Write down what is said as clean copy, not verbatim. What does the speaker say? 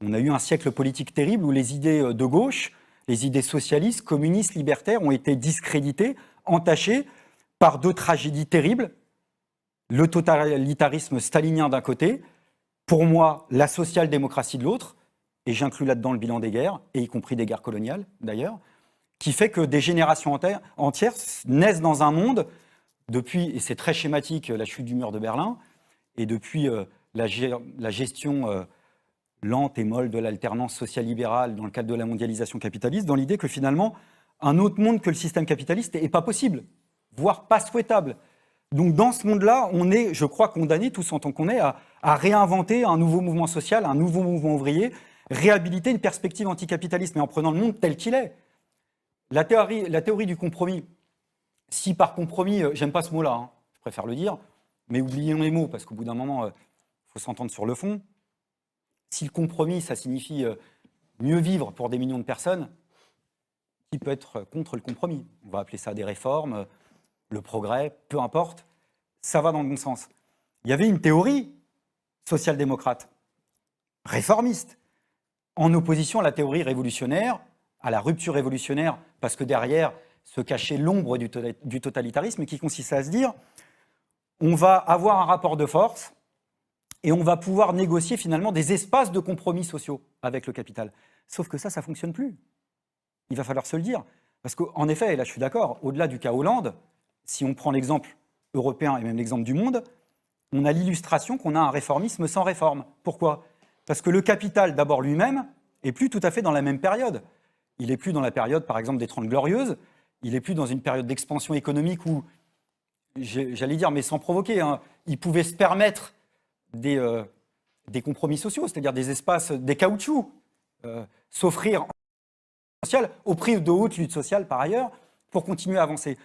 On a eu un siècle politique terrible où les idées de gauche, les idées socialistes, communistes, libertaires ont été discréditées, entachées par deux tragédies terribles. Le totalitarisme stalinien d'un côté, pour moi, la social-démocratie de l'autre, et j'inclus là-dedans le bilan des guerres, et y compris des guerres coloniales d'ailleurs, qui fait que des générations entières naissent dans un monde, depuis, et c'est très schématique, la chute du mur de Berlin, et depuis la gestion lente et molle de l'alternance sociale-libérale dans le cadre de la mondialisation capitaliste, dans l'idée que finalement, un autre monde que le système capitaliste n'est pas possible, voire pas souhaitable. Donc dans ce monde-là, on est, je crois, condamnés, tous en tant qu'on est, à réinventer un nouveau mouvement social, un nouveau mouvement ouvrier, réhabiliter une perspective anticapitaliste, mais en prenant le monde tel qu'il est. La théorie du compromis, si par compromis, j'aime pas ce mot-là, hein, je préfère le dire, mais oublions les mots, parce qu'au bout d'un moment, il faut s'entendre sur le fond. Si le compromis, ça signifie mieux vivre pour des millions de personnes, qui peut être contre le compromis? On va appeler ça des réformes, le progrès, peu importe, ça va dans le bon sens. Il y avait une théorie social-démocrate, réformiste, en opposition à la théorie révolutionnaire, à la rupture révolutionnaire, parce que derrière se cachait l'ombre du totalitarisme, qui consistait à se dire on va avoir un rapport de force et on va pouvoir négocier finalement des espaces de compromis sociaux avec le capital. Sauf que ça ne fonctionne plus. Il va falloir se le dire. Parce qu'en effet, et là je suis d'accord, au-delà du cas Hollande, si on prend l'exemple européen et même l'exemple du monde, on a l'illustration qu'on a un réformisme sans réforme. Pourquoi? Parce que le capital, d'abord lui-même, n'est plus tout à fait dans la même période. Il n'est plus dans la période, par exemple, des 30 Glorieuses, il n'est plus dans une période d'expansion économique où, j'allais dire, mais sans provoquer, hein, il pouvait se permettre des compromis sociaux, c'est-à-dire des espaces, des caoutchoucs, s'offrir en social, au prix de haute lutte sociale par ailleurs, pour continuer à avancer.